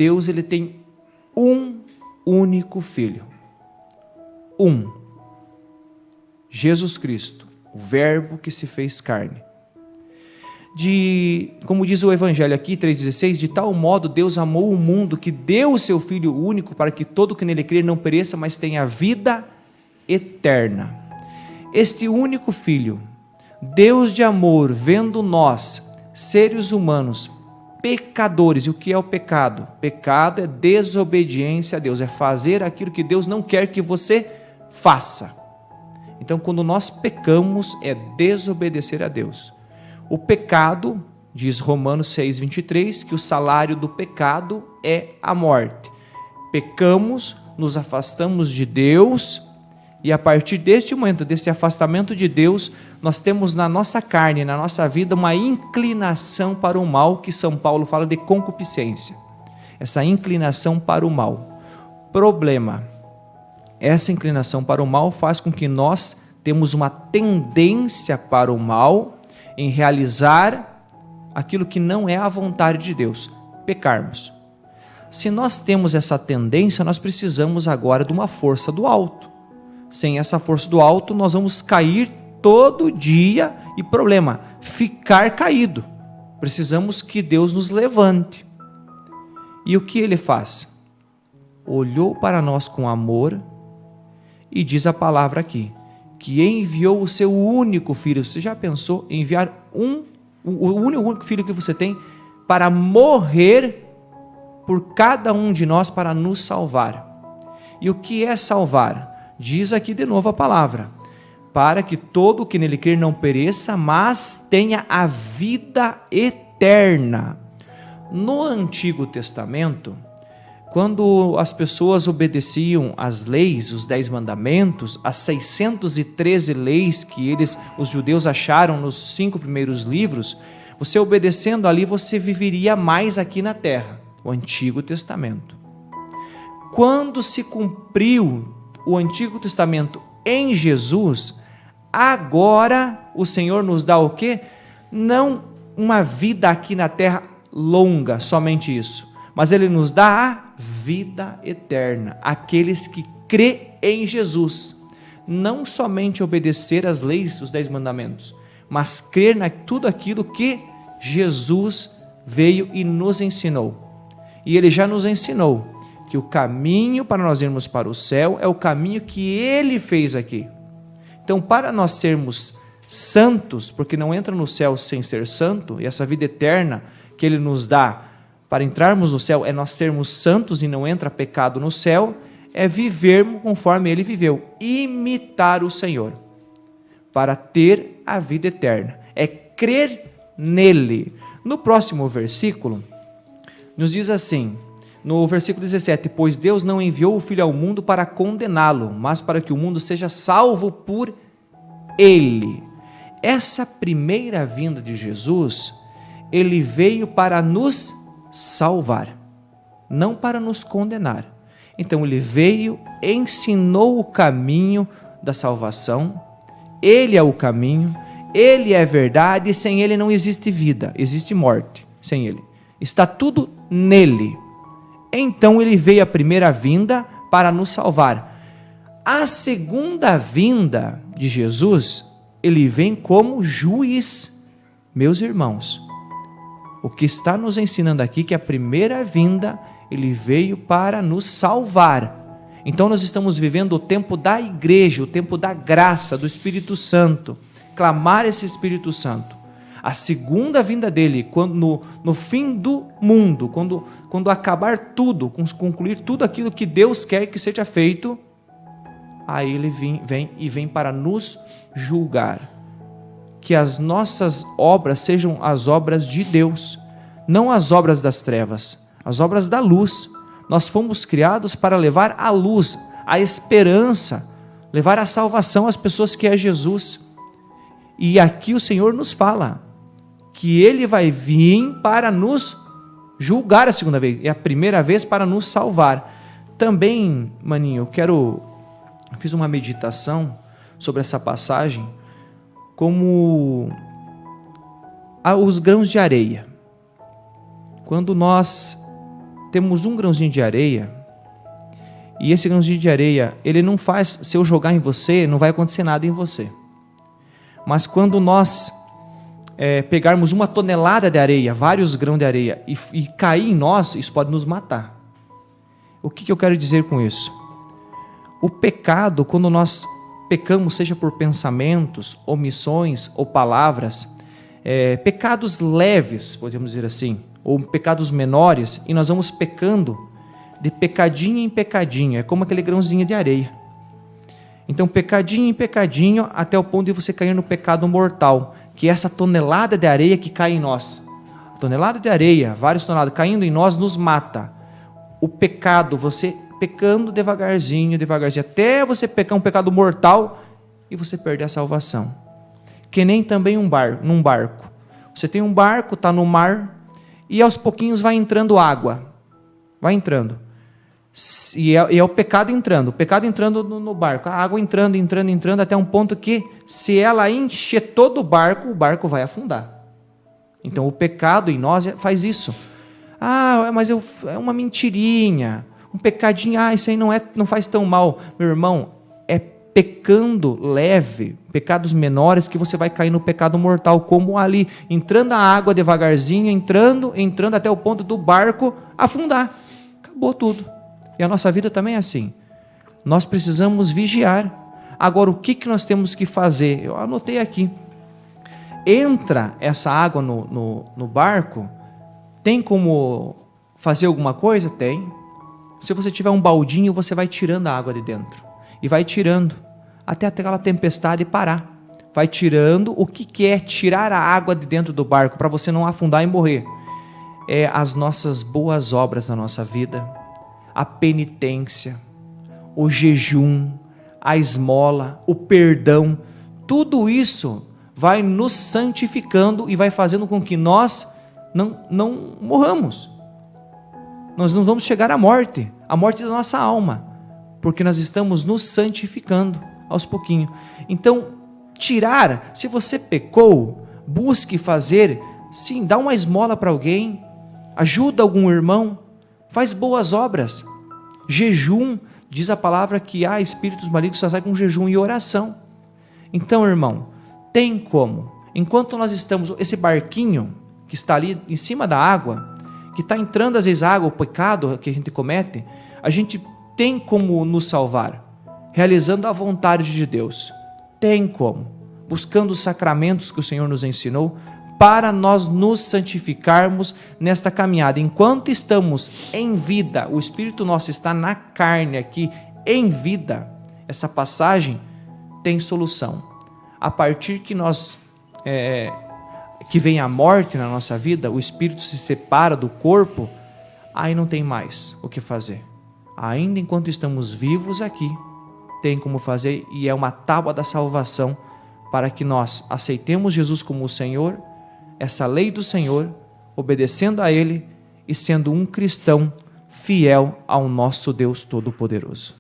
Deus, ele tem um único Filho. Jesus Cristo, o Verbo que se fez carne. Como diz o Evangelho aqui, 3,16, de tal modo Deus amou o mundo que deu o seu Filho único para que todo que nele crer não pereça, mas tenha vida eterna. Este único Filho, Deus de amor, vendo nós, seres humanos, pecadores. E o que é o pecado? Pecado é desobediência a Deus, é fazer aquilo que Deus não quer que você faça. Então, quando nós pecamos, é desobedecer a Deus. O pecado, diz Romanos 6,23, que o salário do pecado é a morte. Pecamos, nos afastamos de Deus, e a partir deste momento, desse afastamento de Deus, nós temos na nossa carne, na nossa vida, uma inclinação para o mal, que São Paulo fala de concupiscência. Essa inclinação para o mal. Problema: essa inclinação para o mal faz com que nós temos uma tendência para o mal, em realizar aquilo que não é a vontade de Deus, pecarmos. Se nós temos essa tendência, nós precisamos agora de uma força do alto. Sem essa força do alto, nós vamos cair todo dia e problema, ficar caído. Precisamos que Deus nos levante. E o que ele faz? Olhou para nós com amor e diz a palavra aqui, que enviou o seu único Filho. Você já pensou em enviar o único Filho que você tem para morrer por cada um de nós, para nos salvar? E o que é salvar? Diz aqui de novo a palavra, para que todo o que nele crer não pereça, mas tenha a vida eterna. No Antigo Testamento, quando as pessoas obedeciam às leis, os 10 mandamentos, as 613 leis que os judeus acharam nos 5 primeiros livros, você obedecendo ali, você viveria mais aqui na terra. O Antigo Testamento. Quando se cumpriu o Antigo Testamento em Jesus, agora o Senhor nos dá o quê? Não uma vida aqui na terra longa, somente isso, mas Ele nos dá a vida eterna, aqueles que crê em Jesus, não somente obedecer às leis dos 10 mandamentos, mas crer em tudo aquilo que Jesus veio e nos ensinou. E Ele já nos ensinou que o caminho para nós irmos para o céu é o caminho que Ele fez aqui. Então, para nós sermos santos, porque não entra no céu sem ser santo, e essa vida eterna que Ele nos dá para entrarmos no céu é nós sermos santos e não entra pecado no céu, é vivermos conforme Ele viveu, imitar o Senhor, para ter a vida eterna, é crer nele. No próximo versículo, nos diz assim, no versículo 17, pois Deus não enviou o Filho ao mundo para condená-lo, mas para que o mundo seja salvo por Ele. Essa primeira vinda de Jesus, Ele veio para nos salvar, não para nos condenar. Então Ele veio, ensinou o caminho da salvação, Ele é o caminho, Ele é a verdade, e sem Ele não existe vida, existe morte, sem Ele. Está tudo nele. Então Ele veio a primeira vinda para nos salvar. A segunda vinda de Jesus, Ele vem como juiz. Meus irmãos, o que está nos ensinando aqui, que a primeira vinda, Ele veio para nos salvar. Então nós estamos vivendo o tempo da igreja, o tempo da graça, do Espírito Santo, clamar esse Espírito Santo. A segunda vinda dele, quando no fim do mundo, quando acabar tudo, concluir tudo aquilo que Deus quer que seja feito, aí Ele vem para nos julgar. Que as nossas obras sejam as obras de Deus, não as obras das trevas, as obras da luz. Nós fomos criados para levar a luz, a esperança, levar a salvação às pessoas, que é Jesus. E aqui o Senhor nos fala que Ele vai vir para nos julgar a segunda vez, e a primeira vez para nos salvar. Também, maninho, eu fiz uma meditação sobre essa passagem, como os grãos de areia. Quando nós temos um grãozinho de areia, e esse grãozinho de areia, ele não faz, se eu jogar em você, não vai acontecer nada em você. Mas quando nós pegarmos 1 tonelada de areia, vários grãos de areia, e cair em nós, isso pode nos matar. O que eu quero dizer com isso? O pecado, quando nós pecamos, seja por pensamentos, omissões ou palavras, pecados leves, podemos dizer assim, ou pecados menores, e nós vamos pecando de pecadinho em pecadinho, é como aquele grãozinho de areia. Então, pecadinho em pecadinho, até o ponto de você cair no pecado mortal, que é essa tonelada de areia que cai em nós. A tonelada de areia, várias toneladas, caindo em nós, nos mata. O pecado, você pecando devagarzinho, até você pecar um pecado mortal e você perder a salvação. Que nem também num barco. Você tem um barco, está no mar, e aos pouquinhos vai entrando água. Vai entrando. E é o pecado entrando no barco, a água entrando, até um ponto que, se ela encher todo o barco vai afundar. Então o pecado em nós faz isso. Mas é uma mentirinha, um pecadinho, isso aí não faz tão mal. Meu irmão, é pecando leve, pecados menores, que você vai cair no pecado mortal, como ali, entrando a água devagarzinho, entrando até o ponto do barco afundar. Acabou tudo. E a nossa vida também é assim. Nós precisamos vigiar. Agora, o que nós temos que fazer? Eu anotei aqui. Entra essa água no barco, tem como fazer alguma coisa? Tem. Se você tiver um baldinho, você vai tirando a água de dentro. E vai tirando, até aquela tempestade parar. Vai tirando. O que é tirar a água de dentro do barco, para você não afundar e morrer? É as nossas boas obras na nossa vida, a penitência, o jejum, a esmola, o perdão. Tudo isso vai nos santificando e vai fazendo com que nós não morramos. Nós não vamos chegar à morte da nossa alma, porque nós estamos nos santificando aos pouquinhos. Então, se você pecou, busque fazer, sim, dá uma esmola para alguém, ajuda algum irmão, faz boas obras. Jejum, diz a palavra que há espíritos malignos, só sai com jejum e oração. Então, irmão, tem como, enquanto nós estamos, esse barquinho que está ali em cima da água, que está entrando às vezes a água, o pecado que a gente comete, a gente tem como nos salvar, realizando a vontade de Deus. Tem como, buscando os sacramentos que o Senhor nos ensinou, para nós nos santificarmos nesta caminhada. Enquanto estamos em vida, o Espírito nosso está na carne aqui, em vida, essa passagem tem solução. A partir que que vem a morte na nossa vida, o Espírito se separa do corpo, aí não tem mais o que fazer. Ainda enquanto estamos vivos aqui, tem como fazer, e é uma tábua da salvação, para que nós aceitemos Jesus como o Senhor, essa lei do Senhor, obedecendo a Ele e sendo um cristão fiel ao nosso Deus Todo-Poderoso.